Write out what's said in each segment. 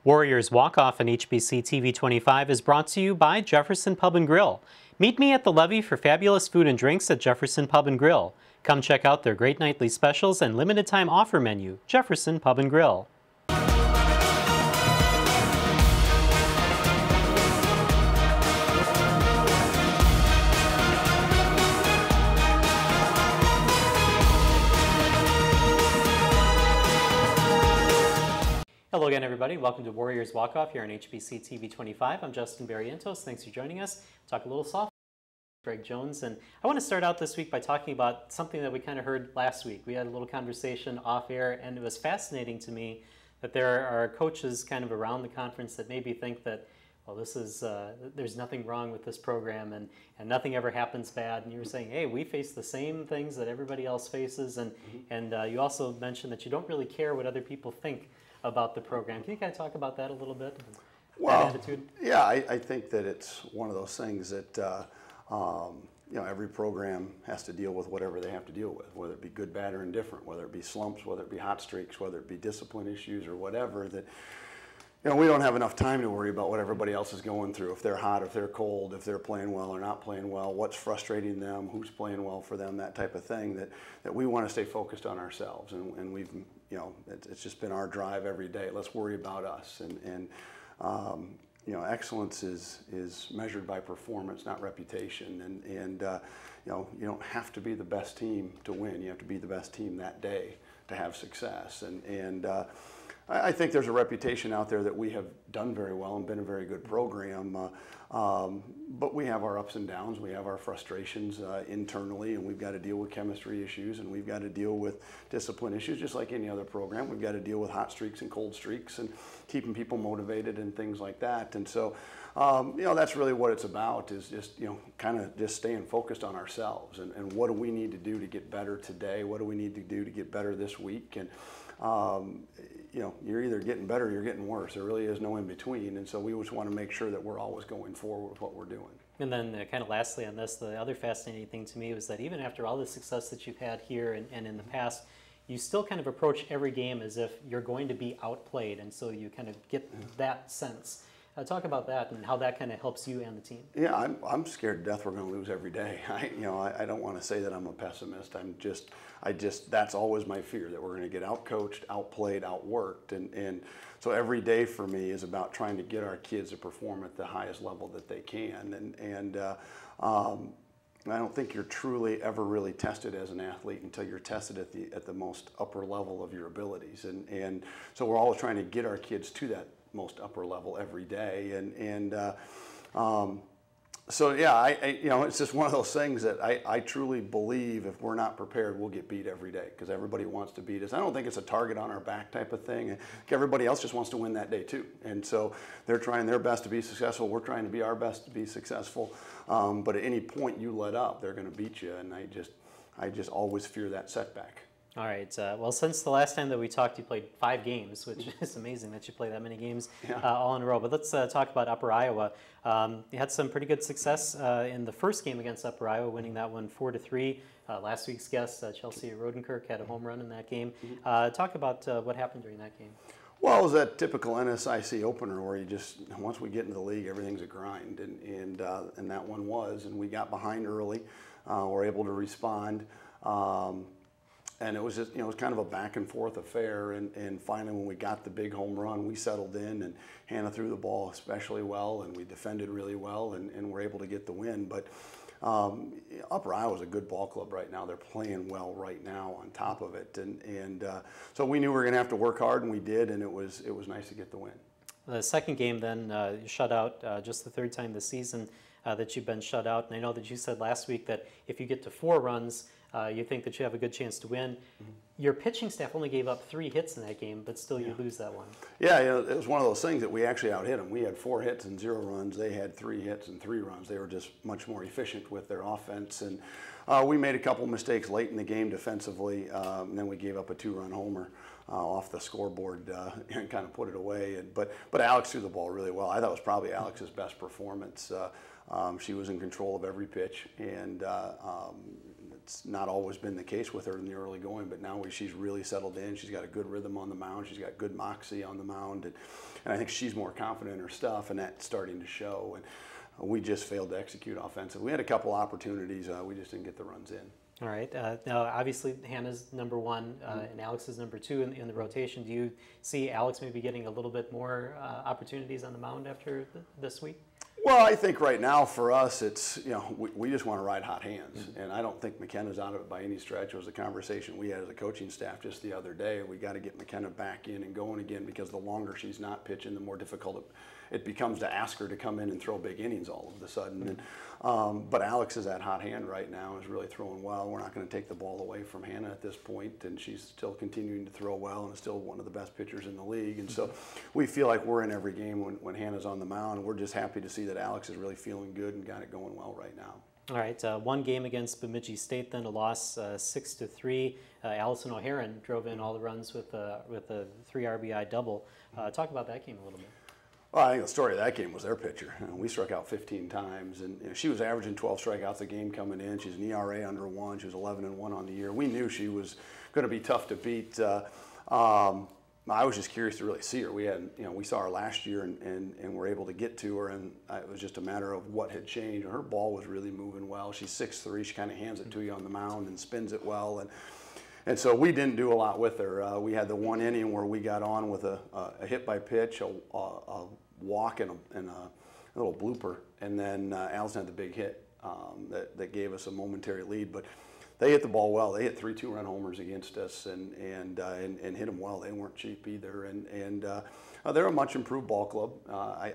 Warriors Walkoff on HBC TV 25 is brought to you by Jefferson Pub and Grill. Meet me at the levee for fabulous food and drinks at Jefferson Pub and Grill. Come check out their great nightly specials and limited time offer menu. Jefferson Pub and Grill. Hello again, everybody. Welcome to Warriors Walkoff here on HBC TV 25. I'm Justin Barrientos. Thanks for joining us. Talk a little softball. Greg Jones, and I want to start out this week by talking about something that we kind of heard last week. We had a little conversation off air, and it was fascinating to me that there are coaches kind of around the conference that maybe think that, well, this is there's nothing wrong with this program, and nothing ever happens bad. And you were saying, hey, we face the same things that everybody else faces, and you also mentioned that you don't really care what other people think about the program. Can you kind of talk about that a little bit? Well, that attitude? Yeah, I think that it's one of those things that you know, every program has to deal with whatever they have to deal with, whether it be good, bad, or indifferent, whether it be slumps, whether it be hot streaks, whether it be discipline issues or whatever. That, you know, we don't have enough time to worry about what everybody else is going through. If they're hot, if they're cold, if they're playing well or not playing well, what's frustrating them, who's playing well for them, that type of thing. That we want to stay focused on ourselves, and we've, you know, it's just been our drive every day. Let's worry about us, and you know, excellence is measured by performance, not reputation. And you know, you don't have to be the best team to win. You have to be the best team that day to have success. And I think there's a reputation out there that we have done very well and been a very good program. But we have our ups and downs. We have our frustrations internally, and we've got to deal with chemistry issues, and we've got to deal with discipline issues, just like any other program. We've got to deal with hot streaks and cold streaks and keeping people motivated and things like that. And so, you know, that's really what it's about, is just, you know, kind of just staying focused on ourselves and what do we need to do to get better today? What do we need to do to get better this week? And you know, you're either getting better or you're getting worse. There really is no in between, and so we just want to make sure that we're always going forward with what we're doing. And then kind of lastly on this, the other fascinating thing to me was that even after all the success that you've had here and in the past, you still kind of approach every game as if you're going to be outplayed, and so you kind of get that sense. Talk about that and how that kind of helps you and the team. Yeah, I'm scared to death we're going to lose every day. I don't want to say that I'm a pessimist. That's always my fear, that we're going to get outcoached, outplayed, outworked, and so every day for me is about trying to get our kids to perform at the highest level that they can. And I don't think you're truly ever really tested as an athlete until you're tested at the most upper level of your abilities. And so we're always trying to get our kids to that most upper level every day, so yeah, you know, it's just one of those things that I truly believe if we're not prepared, we'll get beat every day, because everybody wants to beat us. I don't think it's a target on our back type of thing. Everybody else just wants to win that day too, and so they're trying their best to be successful. We're trying to be our best to be successful, but at any point you let up, they're going to beat you, and I just always fear that setback. All right. Well, since the last time that we talked, you played 5 games, which is amazing that you play that many games all in a row. But let's talk about Upper Iowa. You had some pretty good success in the first game against Upper Iowa, winning that one 4-3. Last week's guest, Chelsea Rodenkirk, had a home run in that game. Talk about what happened during that game. Well, it was that typical NSIC opener where you just, once we get into the league, everything's a grind, and that one was. And we got behind early, were able to respond. And it was just, you know, it was kind of a back and forth affair, and finally when we got the big home run, we settled in, and Hanna threw the ball especially well, and we defended really well, and were able to get the win. But Upper Iowa is a good ball club right now. They're playing well right now on top of it, and so we knew we were going to have to work hard, and we did, and it was nice to get the win. The second game then, you shut out just the 3rd time this season that you've been shut out, and I know that you said last week that if you get to 4 runs, you think that you have a good chance to win. Your pitching staff only gave up 3 hits in that game, but still you lose that one. Yeah, you know, it was one of those things that we actually out-hit them. We had 4 hits and 0 runs. They had 3 hits and 3 runs. They were just much more efficient with their offense. And we made a couple mistakes late in the game defensively, and then we gave up a 2-run homer off the scoreboard and kind of put it away. But Alex threw the ball really well. I thought it was probably Alex's best performance. She was in control of every pitch, and it's not always been the case with her in the early going, but now she's really settled in. She's got a good rhythm on the mound. She's got good moxie on the mound, and I think she's more confident in her stuff, and that's starting to show. And we just failed to execute offensively. We had a couple opportunities. We just didn't get the runs in. All right. Now, obviously, Hannah's number one and Alex is number two in the rotation. Do you see Alex maybe getting a little bit more opportunities on the mound after this week? Well, I think right now for us, it's, we just want to ride hot hands. And I don't think McKenna's out of it by any stretch. It was a conversation we had as a coaching staff just the other day. We got to get McKenna back in and going again, because the longer she's not pitching, the more difficult it becomes to ask her to come in and throw big innings all of a sudden. But Alex is that hot hand right now, is really throwing well. We're not going to take the ball away from Hanna at this point, and she's still continuing to throw well and is still one of the best pitchers in the league. And so we feel like we're in every game when Hannah's on the mound, and we're just happy to see that Alex is really feeling good and got it going well right now. All right, one game against Bemidji State, then a loss 6-3. Allison O'Haron drove in all the runs with a 3 RBI double. Talk about that game a little bit. Well, I think the story of that game was their pitcher. We struck out 15 times, and she was averaging 12 strikeouts a game coming in. She's an ERA under 1. She was 11-1 on the year. We knew she was going to be tough to beat. I was just curious to really see her. We saw her last year and were able to get to her, and it was just a matter of what had changed. Her ball was really moving well. She's 6'3". She kind of hands it to you on the mound and spins it well. And so we didn't do a lot with her. We had the one inning where we got on with a hit by pitch, a walk, and a little blooper, and then Allison had the big hit that gave us a momentary lead. But they hit the ball well. They hit 3 2-run homers against us and hit them well. They weren't cheap either. And they're a much improved ball club.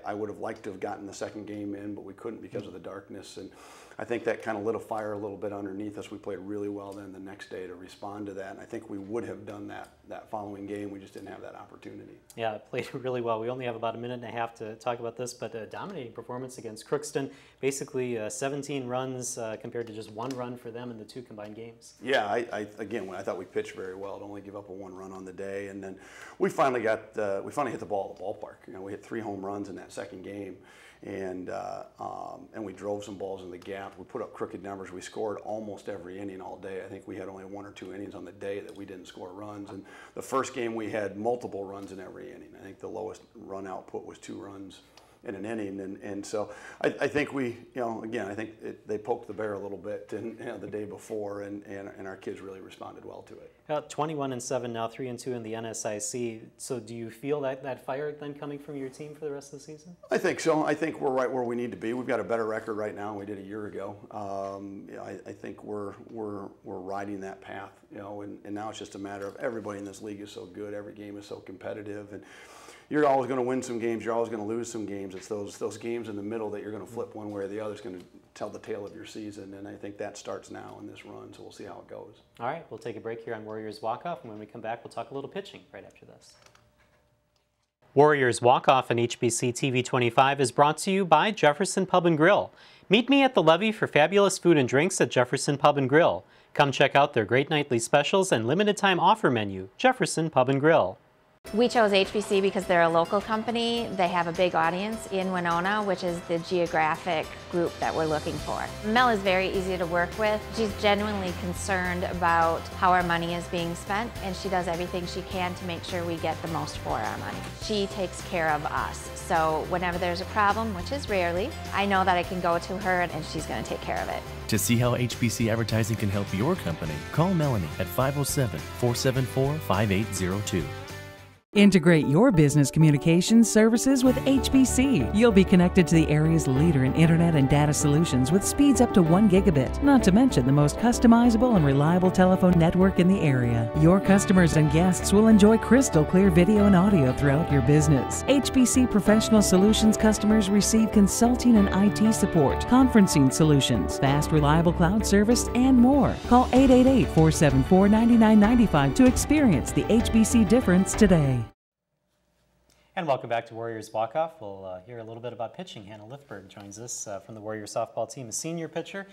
I would have liked to have gotten the second game in, but we couldn't because of the darkness. And I think that kind of lit a fire a little bit underneath us. We played really well then the next day to respond to that. And I think we would have done that following game. We just didn't have that opportunity. Yeah, played really well. We only have about a minute and a half to talk about this, but a dominating performance against Crookston. Basically 17 runs compared to just 1 run for them in the 2 combined games. Yeah, I thought we pitched very well to only give up a 1 run on the day. And then we finally hit the ball at the ballpark. We hit 3 home runs in that second game. And we drove some balls in the gap. We put up crooked numbers. We scored almost every inning all day. I think we had only 1 or 2 innings on the day that we didn't score runs. And the first game we had multiple runs in every inning. I think the lowest run output was 2 runs in an inning, and so I think we, I think they poked the bear a little bit the day before, and our kids really responded well to it. 21-7 now, 3-2 in the NSIC. So do you feel that fire then coming from your team for the rest of the season? I think so. I think we're right where we need to be. We've got a better record right now than we did a year ago. I think we're riding that path, and now it's just a matter of everybody in this league is so good. Every game is so competitive, and you're always going to win some games. You're always going to lose some games. It's those games in the middle that you're going to flip one way or the other is going to tell the tale of your season, and I think that starts now in this run, so we'll see how it goes. All right, we'll take a break here on Warriors Walkoff, and when we come back, we'll talk a little pitching right after this. Warriors Walkoff on HBC TV 25 is brought to you by Jefferson Pub and Grill. Meet me at the levee for fabulous food and drinks at Jefferson Pub and Grill. Come check out their great nightly specials and limited time offer menu, Jefferson Pub and Grill. We chose HBC because they're a local company. They have a big audience in Winona, which is the geographic group that we're looking for. Mel is very easy to work with. She's genuinely concerned about how our money is being spent, and she does everything she can to make sure we get the most for our money. She takes care of us. So whenever there's a problem, which is rarely, I know that I can go to her and she's going to take care of it. To see how HBC Advertising can help your company, call Melanie at 507-474-5802. Integrate your business communications services with HBC. You'll be connected to the area's leader in internet and data solutions with speeds up to 1 gigabit, not to mention the most customizable and reliable telephone network in the area. Your customers and guests will enjoy crystal clear video and audio throughout your business. HBC Professional Solutions customers receive consulting and IT support, conferencing solutions, fast reliable cloud service, and more. Call 888-474-9995 to experience the HBC difference today. And welcome back to Warriors Walkoff. We'll hear a little bit about pitching. Hanna Lythberg joins us from the Warriors softball team, a senior pitcher,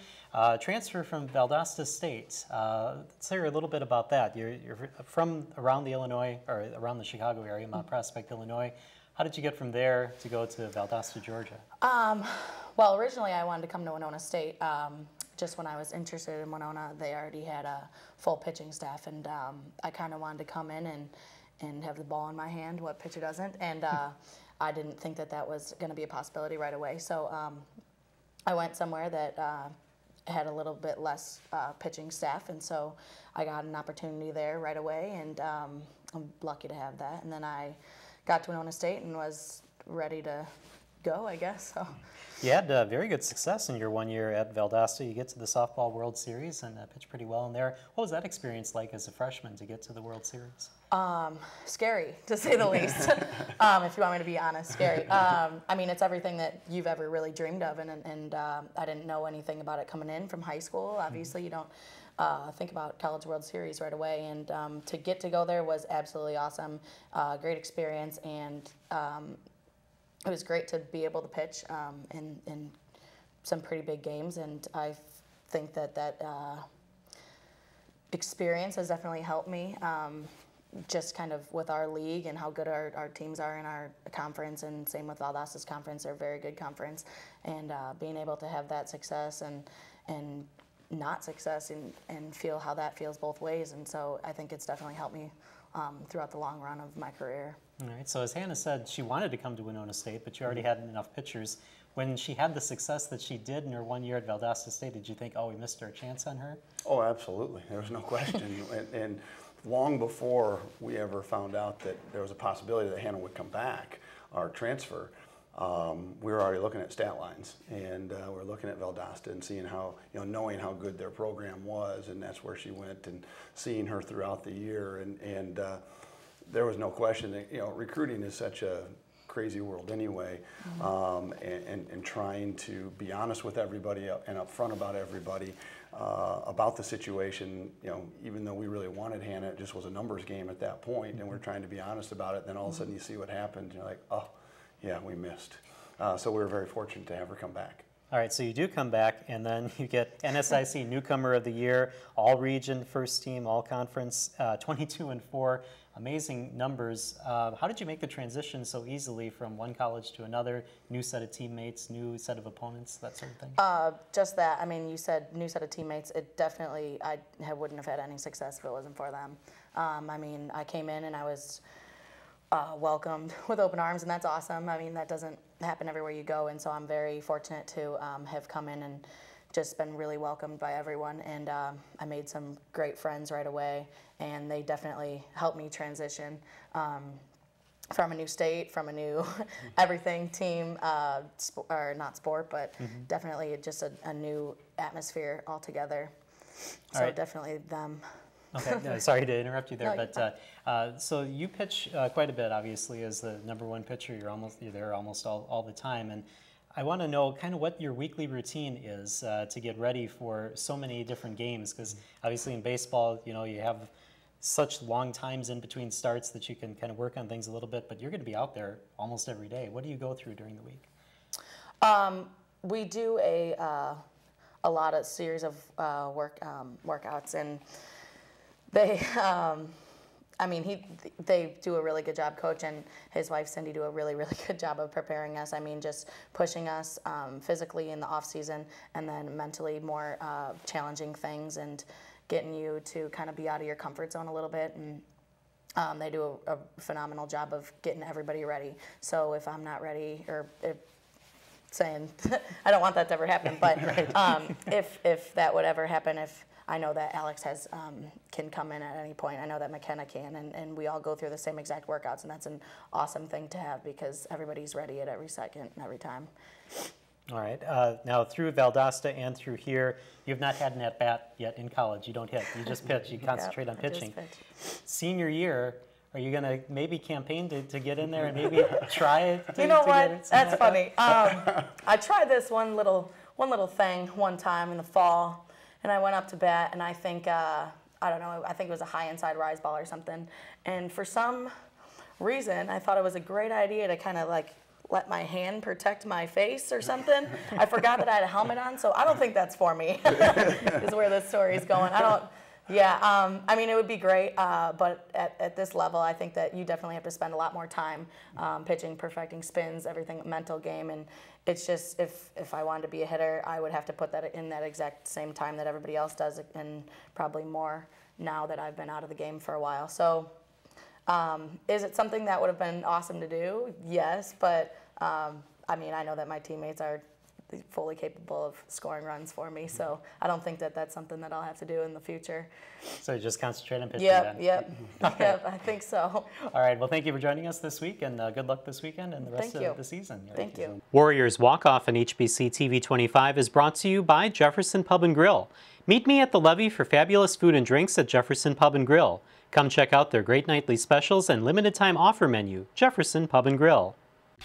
transfer from Valdosta State. Let's hear a little bit about that. You're from around the Illinois, or around the Chicago area, Mount Prospect, Illinois. How did you get from there to go to Valdosta, Georgia? Well, originally I wanted to come to Winona State. just when I was interested in Winona, they already had a full pitching staff, and I kind of wanted to come in and have the ball in my hand, what pitcher doesn't, and I didn't think that that was going to be a possibility right away. So I went somewhere that had a little bit less pitching staff, and so I got an opportunity there right away, and I'm lucky to have that. And then I got to Winona State and was ready to go, I guess. So. You had very good success in your 1 year at Valdosta. You get to the Softball World Series and pitched pretty well in there. What was that experience like as a freshman to get to the World Series? Scary, to say the least, if you want me to be honest, scary. I mean, it's everything that you've ever really dreamed of, and I didn't know anything about it coming in from high school. Obviously, you don't think about College World Series right away, and to get to go there was absolutely awesome, great experience, and it was great to be able to pitch in some pretty big games, and I think that experience has definitely helped me. Just kind of with our league and how good our teams are in our conference, and same with Valdosta's conference. They're a very good conference, and being able to have that success and not success and feel how that feels both ways, and so I think it's definitely helped me throughout the long run of my career. All right, so as Hanna said, she wanted to come to Winona State, but you already had enough pitchers. When she had the success that she did in her 1 year at Valdosta State, did you think, oh, we missed our chance on her? Oh, absolutely. There was no question. and long before we ever found out that there was a possibility that Hanna would come back or transfer, we were already looking at stat lines, and we were looking at Valdosta and seeing how, knowing how good their program was, and that's where she went, and seeing her throughout the year, and there was no question that, recruiting is such a crazy world anyway, and trying to be honest with everybody and upfront about everybody about the situation. Even though we really wanted Hanna, it just was a numbers game at that point, and we're trying to be honest about it. Then all of a sudden you see what happened, and you're like, oh, yeah, we missed. So we were very fortunate to have her come back. All right, so you do come back, and then you get NSIC Newcomer of the Year, All-Region, First Team, All-Conference, 22-4, amazing numbers. How did you make the transition so easily from one college to another, new set of teammates, new set of opponents, that sort of thing? Just that. I mean, you said new set of teammates. It definitely, wouldn't have had any success if it wasn't for them. I mean, I came in and I was welcomed with open arms, and that's awesome. I mean, that doesn't happen everywhere you go, and so I'm very fortunate to have come in and just been really welcomed by everyone, and I made some great friends right away, and they definitely helped me transition from a new state, from a new everything team, or not sport, but definitely just a new atmosphere altogether. So right. Definitely them. Okay, no, sorry to interrupt you there, but so you pitch quite a bit, obviously, as the #1 pitcher. You're there almost all the time, and I want to know kind of what your weekly routine is to get ready for so many different games, because obviously in baseball, you have such long times in between starts that you can kind of work on things a little bit, but you're going to be out there almost every day. What do you go through during the week? We do a lot of series of workouts, and they, they do a really good job. Coach and his wife Cindy do a really, really good job of preparing us. I mean, just pushing us physically in the off season, and then mentally more challenging things and getting you to kind of be out of your comfort zone a little bit. And they do a phenomenal job of getting everybody ready. So if I'm not ready, or saying I don't want that to ever happen, but if that would ever happen, if I know that Alex can come in at any point. I know that McKenna can, and we all go through the same exact workouts, and that's an awesome thing to have, because everybody's ready at every second and every time. All right. Now, through Valdosta and through here, you've not had an at-bat yet in college. You don't hit. You just pitch. You concentrate on pitching. Senior year, are you going to maybe campaign to get in there and maybe try to You know what? Get That's funny. I tried this one little thing one time in the fall, and I went up to bat, and I think, I don't know, I think it was a high inside rise ball or something. And for some reason, I thought it was a great idea to kind of like let my hand protect my face or something. I forgot that I had a helmet on, so I don't think that's for me, is where this story is going. Yeah, I mean, it would be great, but at this level, I think that you definitely have to spend a lot more time pitching, perfecting spins, everything, mental game, and it's just, if I wanted to be a hitter, I would have to put that in that exact same time that everybody else does, and probably more now that I've been out of the game for a while. So, is it something that would have been awesome to do? Yes, but I mean, I know that my teammates are fully capable of scoring runs for me, so I don't think that that's something that I'll have to do in the future. So you just concentrate on pitching Yep, then? yep, yep, I think so. All right, well, thank you for joining us this week, and good luck this weekend and the rest of the season. Thank you. Warriors Walkoff on HBC TV 25 is brought to you by Jefferson Pub and Grill. Meet me at the levee for fabulous food and drinks at Jefferson Pub and Grill. Come check out their great nightly specials and limited time offer menu, Jefferson Pub and Grill.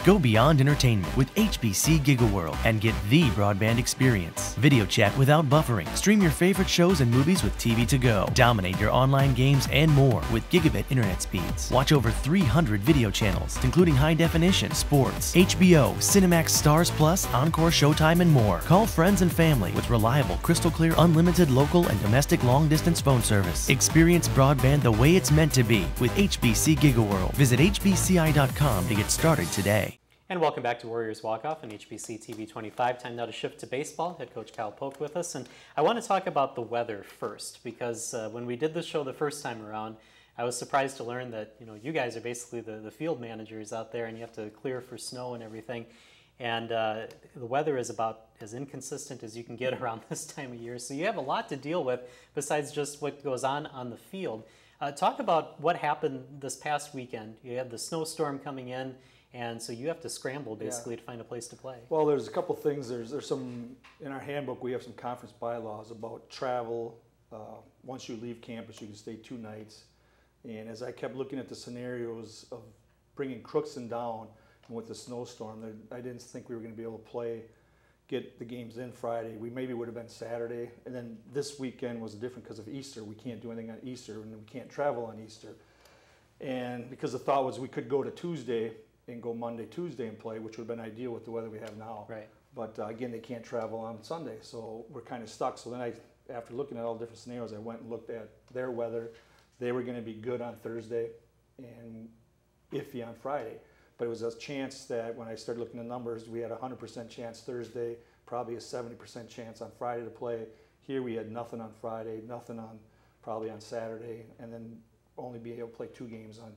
Go beyond entertainment with HBC GigaWorld and get the broadband experience. Video chat without buffering. Stream your favorite shows and movies with TV to go. Dominate your online games and more with gigabit internet speeds. Watch over 300 video channels, including high definition, sports, HBO, Cinemax Stars Plus, Encore Showtime, and more. Call friends and family with reliable, crystal clear, unlimited local and domestic long distance phone service. Experience broadband the way it's meant to be with HBC GigaWorld. Visit hbci.com to get started today. And welcome back to Warriors Walkoff on HBC TV 25. Time now to shift to baseball. Head coach Kyle Polk with us. And I want to talk about the weather first, because when we did this show the first time around, I was surprised to learn that you guys are basically the field managers out there, and you have to clear for snow and everything. And the weather is about as inconsistent as you can get around this time of year. So you have a lot to deal with besides just what goes on the field. Talk about what happened this past weekend. You had the snowstorm coming in, and so you have to scramble basically to find a place to play. Well, there's a couple things. There's some, in our handbook, we have some conference bylaws about travel. Once you leave campus, you can stay 2 nights. And as I kept looking at the scenarios of bringing Crookston down and with the snowstorm, I didn't think we were going to be able to get the games in Friday. We maybe would have been Saturday. And then this weekend was different because of Easter. We can't do anything on Easter, and we can't travel on Easter. And because the thought was we could go to Tuesday and go Monday, Tuesday and play, which would have been ideal with the weather we have now. Right. But again, they can't travel on Sunday, so we're kind of stuck. So then after looking at all the different scenarios, I went and looked at their weather. They were going to be good on Thursday and iffy on Friday. But it was a chance that when I started looking at numbers, we had a 100% chance Thursday, probably a 70% chance on Friday to play. Here we had nothing on Friday, nothing probably on Saturday, and then only be able to play 2 games on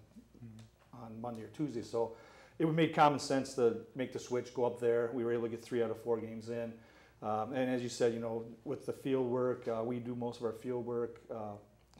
Monday or Tuesday. So it would make common sense to make the switch, go up there. We were able to get 3 out of 4 games in. And as you said, with the field work, we do most of our field work.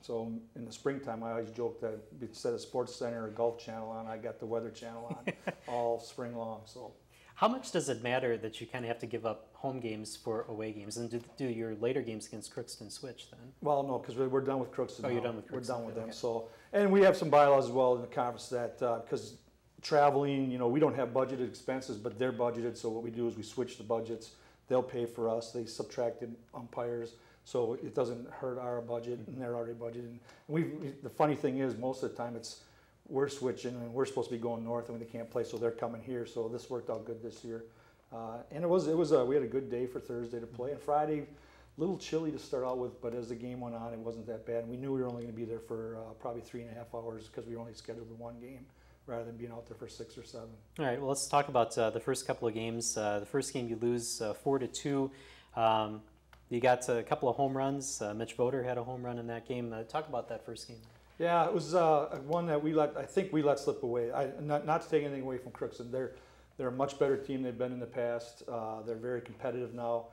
So in the springtime, I always joke that instead of Sports Center or Golf Channel on, I got the Weather Channel on all spring long. So, how much does it matter that you kind of have to give up home games for away games? And do your later games against Crookston switch then? Well, no, because we're done with Crookston. Oh, you're done with Crookston. We're done with them. Okay. So, and we have some bylaws as well in the conference that because traveling, we don't have budgeted expenses, but they're budgeted. So what we do is we switch the budgets. They'll pay for us. They subtracted umpires, so it doesn't hurt our budget, and they're already budgeted. And the funny thing is, most of the time we're switching, and we're supposed to be going north, and they can't play, so they're coming here. So this worked out good this year, and we had a good day for Thursday to play, and Friday, a little chilly to start out with, but as the game went on, it wasn't that bad. And we knew we were only going to be there for probably 3.5 hours because we were only scheduled for 1 game, rather than being out there for 6 or 7. All right, well, let's talk about the first couple of games. The first game you lose 4-2. You got a couple of home runs. Mitch Voter had a home run in that game. Talk about that first game. Yeah, it was one that I think we let slip away. Not to take anything away from Crookston. They're a much better team they've been in the past. They're very competitive now.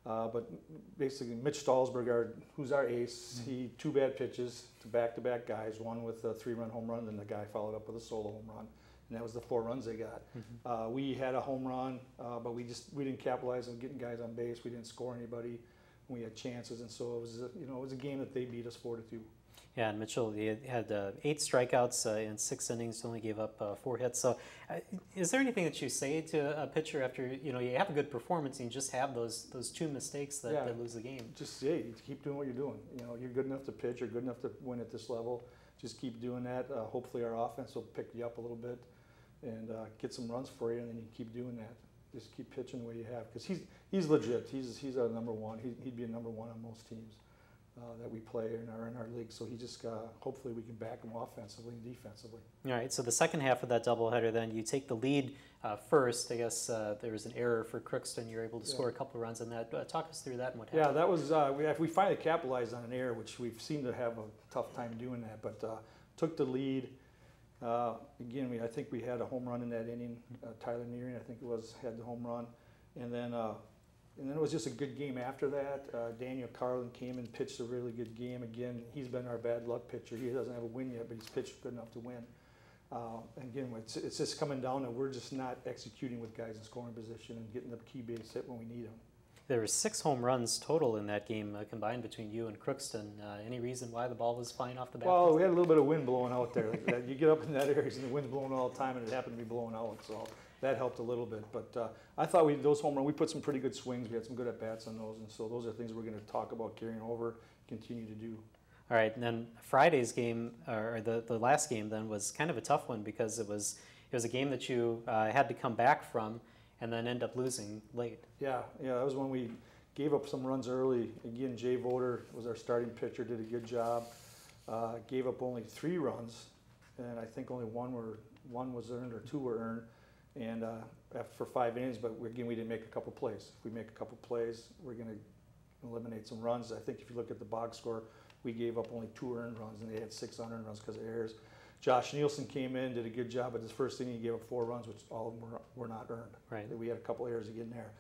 But basically, Mitch Stallsberg, who's our ace, he 2 bad pitches to back-to-back guys, one with a 3-run home run, then the guy followed up with a solo home run, and that was the 4 runs they got. We had a home run, but we didn't capitalize on getting guys on base. We didn't score anybody. We had chances, and so it was a game that they beat us 4-2. Yeah, and Mitchell, he had 8 strikeouts in 6 innings, only gave up 4 hits. So is there anything that you say to a pitcher after you have a good performance and you just have those 2 mistakes that lose the game? Just you keep doing what you're doing. You're good enough to pitch, you're good enough to win at this level. Just keep doing that. Hopefully our offense will pick you up a little bit and get some runs for you, and then you keep doing that. Just keep pitching the way you have, because he's legit. He's our number 1. He'd be a number 1 on most teams. that we play in our league. So he just hopefully we can back him offensively and defensively. All right, so the second half of that doubleheader, then you take the lead first. I guess there was an error for Crookston. You were able to score a couple of runs on that. Talk us through that and what happened. Yeah, that was we finally capitalized on an error, which we've seemed to have a tough time doing that. But took the lead. Again, I think we had a home run in that inning. Tyler Nearing, I think it was, had the home run, and then it was just a good game after that. Daniel Carlin came and pitched a really good game. Again, he's been our bad luck pitcher. He doesn't have a win yet, but he's pitched good enough to win. Again, it's just coming down that we're just not executing with guys in scoring position and getting the key base hit when we need them. There were 6 home runs total in that game combined between you and Crookston. Any reason why the ball was flying off the bat? Well, we had a little bit of wind blowing out there. You get up in that area and the wind's blowing all the time, and it happened to be blowing out, so that helped a little bit. But I thought those home runs, we put some pretty good swings. We had some good at-bats on those, and so those are things we're going to talk about carrying over, continue to do. All right, and then Friday's game, or the last game then, was kind of a tough one because it was a game that you had to come back from and then end up losing late. Yeah, that was when we gave up some runs early. Again, Jay Voter was our starting pitcher, did a good job. Gave up only 3 runs, and I think only one was earned or 2 were earned, and for 5 innings. But again, we didn't make a couple plays. If we make a couple plays, we're going to eliminate some runs. I think if you look at the box score, we gave up only 2 earned runs, and they had 6 unearned runs because of errors. Josh Nielsen came in, did a good job, but his first inning he gave up 4 runs, which all of them were not earned. Right. We had a couple errors again there.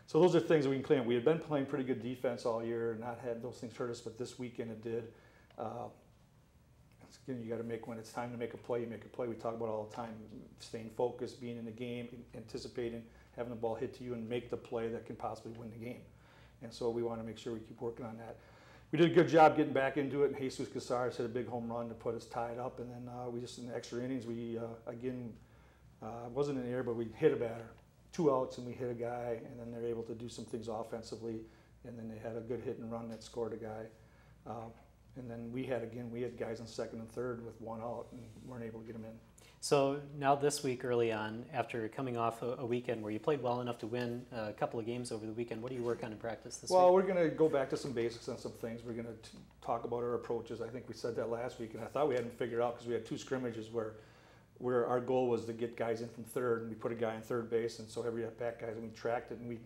So those are things that we can clean up. We had been playing pretty good defense all year and not had those things hurt us, but this weekend it did. Again, you got to make, when it's time to make a play, you make a play. We talk about it all the time, staying focused, being in the game, anticipating, having the ball hit to you and make the play that can possibly win the game. And so we want to make sure we keep working on that. We did a good job getting back into it, and Jesus Casares hit a big home run to put us tied up. And then we just, in the extra innings, we, again, wasn't in the air, but we hit a batter. 2 outs, and we hit a guy, and then they're able to do some things offensively. And then they had a good hit and run that scored a guy. And then we had guys on second and third with 1 out, and weren't able to get them in. So now this week, early on, after coming off a weekend where you played well enough to win a couple of games over the weekend, what do you work on in practice this week? Well, we're going to go back to some basics on some things. We're going to talk about our approaches. I think we said that last week, and I thought we hadn't figured out because we had 2 scrimmages where our goal was to get guys in from third, and we put a guy on third base, and so every at-bat guys, and we tracked it, and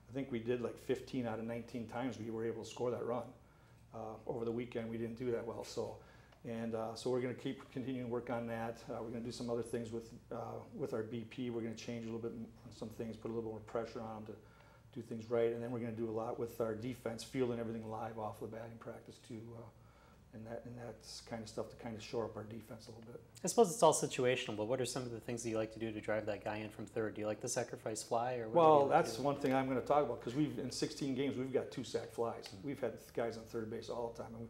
I think we did like 15 out of 19 times we were able to score that run. Over the weekend, we didn't do that well, so we're going to keep continuing to work on that. We're going to do some other things with our BP. We're going to change a little bit on some things, put a little more pressure on them to do things right, and then we're going to do a lot with our defense, fielding everything live off the batting practice too, and that's kind of stuff to kind of shore up our defense a little bit. I suppose it's all situational, but what are some of the things that you like to do to drive that guy in from third? Do you like the sacrifice fly, or what? Well, that's one thing I'm going to talk about because in 16 games we've got 2 sack flies. We've had guys on third base all the time. And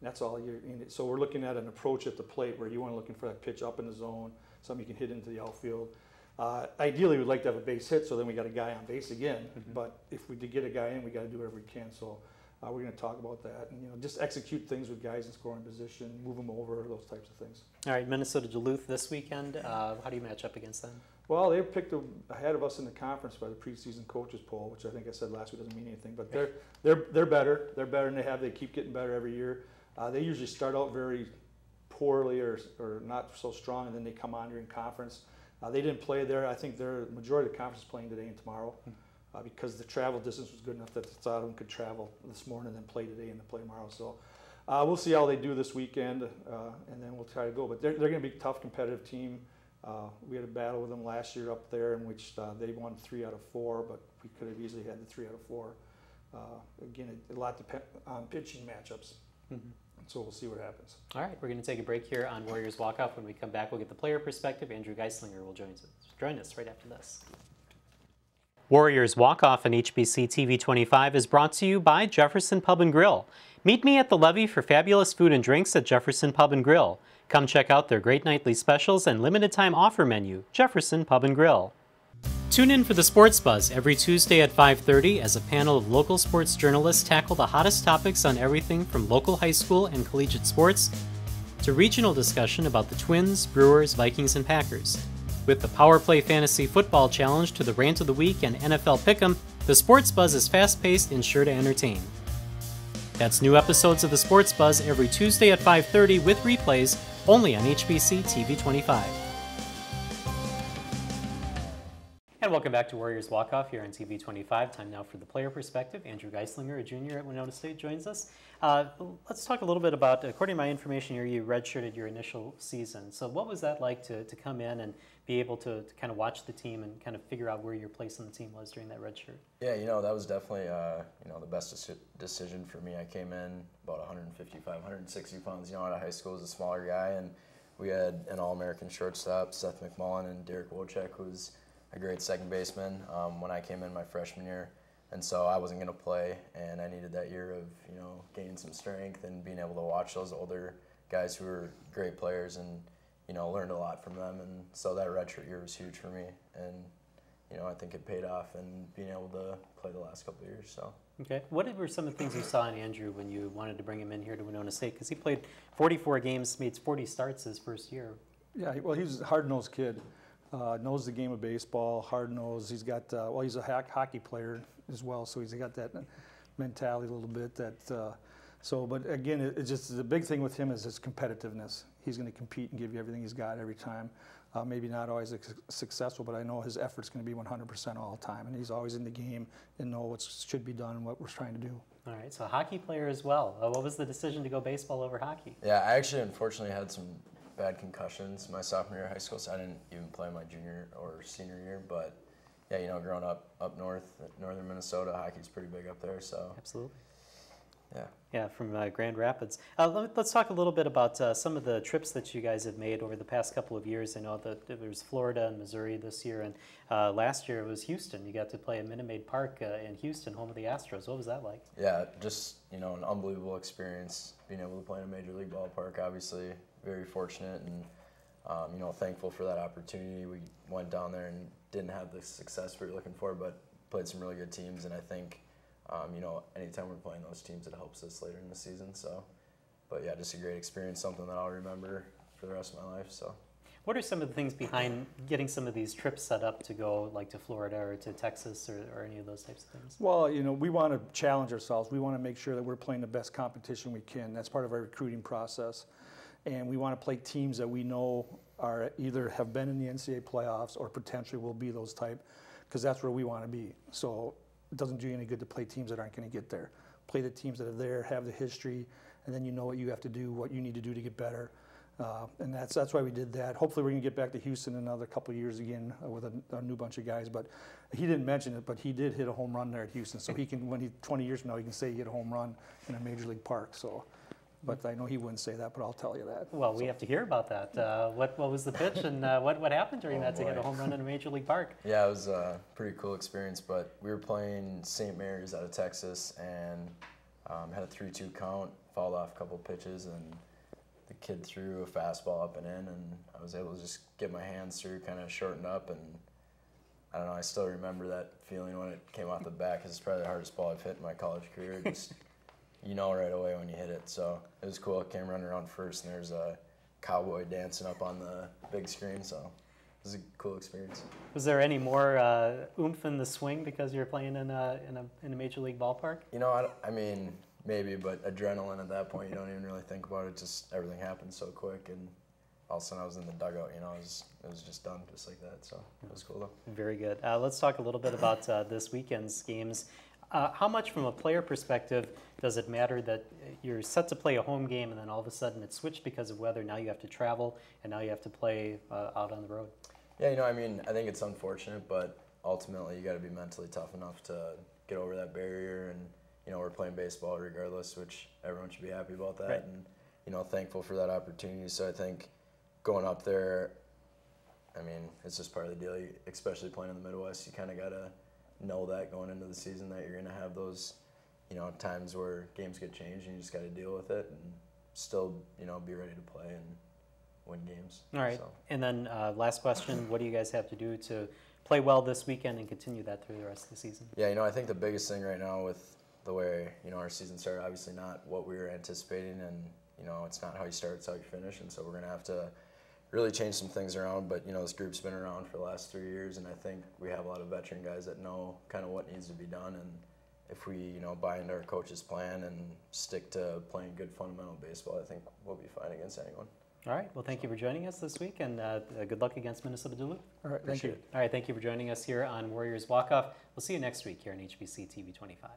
that's all year. So we're looking at an approach at the plate where you want to looking for that pitch up in the zone, something you can hit into the outfield. Ideally, we'd like to have a base hit, so then we got a guy on base again. Mm-hmm. But if we did get a guy in, we got to do whatever we can. So we're going to talk about that, and just execute things with guys in scoring position, move them over, those types of things. All right, Minnesota Duluth this weekend. How do you match up against them? Well, they picked ahead of us in the conference by the preseason coaches poll, which I think I said last week doesn't mean anything. But they're better. They're better than they have. They keep getting better every year. They usually start out very poorly or not so strong, and then they come on during conference. They didn't play there. I think the majority of the conference is playing today and tomorrow because the travel distance was good enough that a lot of them could travel this morning and then play today and then play tomorrow. So we'll see how they do this weekend, and then we'll try to go. But they're going to be a tough, competitive team. We had a battle with them last year up there in which they won 3 out of 4, but we could have easily had the 3 out of 4. Again, a lot depends on pitching matchups. Mm-hmm. So we'll see what happens. All right, we're going to take a break here on Warriors Walkoff. When we come back, we'll get the player perspective. Andrew Geislinger will join us right after this. Warriors Walkoff on HBC TV 25 is brought to you by Jefferson Pub and Grill. Meet me at the levee for fabulous food and drinks at Jefferson Pub and Grill. Come check out their great nightly specials and limited time offer menu, Jefferson Pub and Grill. Tune in for the Sports Buzz every Tuesday at 5:30 as a panel of local sports journalists tackle the hottest topics on everything from local high school and collegiate sports to regional discussion about the Twins, Brewers, Vikings, and Packers. With the Power Play Fantasy Football Challenge to the Rant of the Week and NFL Pick'em, the Sports Buzz is fast-paced and sure to entertain. That's new episodes of the Sports Buzz every Tuesday at 5:30 with replays only on HBC TV 25. And welcome back to Warriors Walkoff here on TV 25. Time now for the player perspective. Andrew Geislinger, a junior at Winona State, joins us. Let's talk a little bit about, according to my information here, you redshirted your initial season. So what was that like to come in and be able to kind of watch the team and kind of figure out where your place on the team was during that redshirt? Yeah, that was definitely the best decision for me. I came in about 155, 160 pounds. Out of high school as a smaller guy, and we had an All-American shortstop, Seth McMullen, and Derek Wojcik, who's a great second baseman when I came in my freshman year. And so I wasn't going to play, and I needed that year of, gaining some strength and being able to watch those older guys who were great players and, learned a lot from them. And so that redshirt year was huge for me. And, I think it paid off and being able to play the last couple of years. So. Okay. What were some of the things you saw in Andrew when you wanted to bring him in here to Winona State? Because he played 44 games, made 40 starts his first year. Yeah, well, he's a hard-nosed kid. Knows the game of baseball, hard-nosed. He's got, he's a hockey player as well, so he's got that mentality a little bit. But again, it's just the big thing with him is his competitiveness. He's going to compete and give you everything he's got every time. Maybe not always successful, but I know his effort's going to be 100% all the time, and he's always in the game and know what should be done and what we're trying to do. All right, so hockey player as well. What was the decision to go baseball over hockey? Yeah, I actually unfortunately had some bad concussions my sophomore year of high school, so I didn't even play my junior or senior year. But yeah, growing up north, northern Minnesota, hockey's pretty big up there. So absolutely. Yeah. Yeah, from Grand Rapids. Let's talk a little bit about some of the trips that you guys have made over the past couple of years. I know that there was Florida and Missouri this year, and last year it was Houston. You got to play at Minute Maid Park in Houston, home of the Astros. What was that like? Yeah, just an unbelievable experience being able to play in a major league ballpark. Obviously, very fortunate and thankful for that opportunity. We went down there and didn't have the success we were looking for, but played some really good teams, and I think anytime we're playing those teams, it helps us later in the season. So, but yeah, just a great experience, something that I'll remember for the rest of my life. So, what are some of the things behind getting some of these trips set up to go like to Florida or to Texas or any of those types of things? Well, we want to challenge ourselves. We want to make sure that we're playing the best competition we can. That's part of our recruiting process. And we want to play teams that we know are either have been in the NCAA playoffs or potentially will be those type, because that's where we want to be. So it doesn't do you any good to play teams that aren't going to get there. Play the teams that are there, have the history, and then you know what you have to do, what you need to do to get better. And that's why we did that. Hopefully we're going to get back to Houston in another couple of years again with a new bunch of guys. But he didn't mention it, but he did hit a home run there at Houston. So he can, 20 years from now, he can say he hit a home run in a major league park. So. But I know he wouldn't say that, but I'll tell you that. Well, we have to hear about that. What was the pitch and what happened during that to hit a home run in a major league park? Yeah, it was a pretty cool experience, but we were playing St. Mary's out of Texas and had a 3-2 count, fouled off a couple pitches, and the kid threw a fastball up and in, and I was able to just get my hands through, kind of shortened up, and I don't know, I still remember that feeling when it came off the bat, because it's probably the hardest ball I've hit in my college career. Just right away when you hit it. So it was cool. I came running around first, and there's a cowboy dancing up on the big screen. So it was a cool experience. Was there any more oomph in the swing because you're playing in a major league ballpark? I mean, maybe, but adrenaline at that point, you don't even really think about it. Just everything happened so quick, and all of a sudden I was in the dugout. It was just done just like that. So it was cool though. Very good. Let's talk a little bit about this weekend's games. How much from a player perspective does it matter that you're set to play a home game and then all of a sudden it's switched because of weather? Now you have to travel and now you have to play out on the road. Yeah, I think it's unfortunate, but ultimately you got to be mentally tough enough to get over that barrier. And we're playing baseball regardless, which everyone should be happy about that. Right. And thankful for that opportunity. So I think going up there, it's just part of the deal. Especially playing in the Midwest, you kind of got to know that going into the season that you're going to have those, times where games get changed and you just got to deal with it and still, be ready to play and win games. All right. So. And then last question, what do you guys have to do to play well this weekend and continue that through the rest of the season? Yeah, I think the biggest thing right now with the way, our season started, obviously not what we were anticipating, and, it's not how you start, it's how you finish, and so we're going to have to really change some things around, but this group's been around for the last 3 years, and I think we have a lot of veteran guys that know kind of what needs to be done, if we, you know, buy into our coach's plan and stick to playing good fundamental baseball, I think we'll be fine against anyone. All right. Well, thank you for joining us this week, and good luck against Minnesota Duluth. All right, thank you. All right. Thank you for joining us here on Warriors Walkoff. We'll see you next week here on HBC TV 25.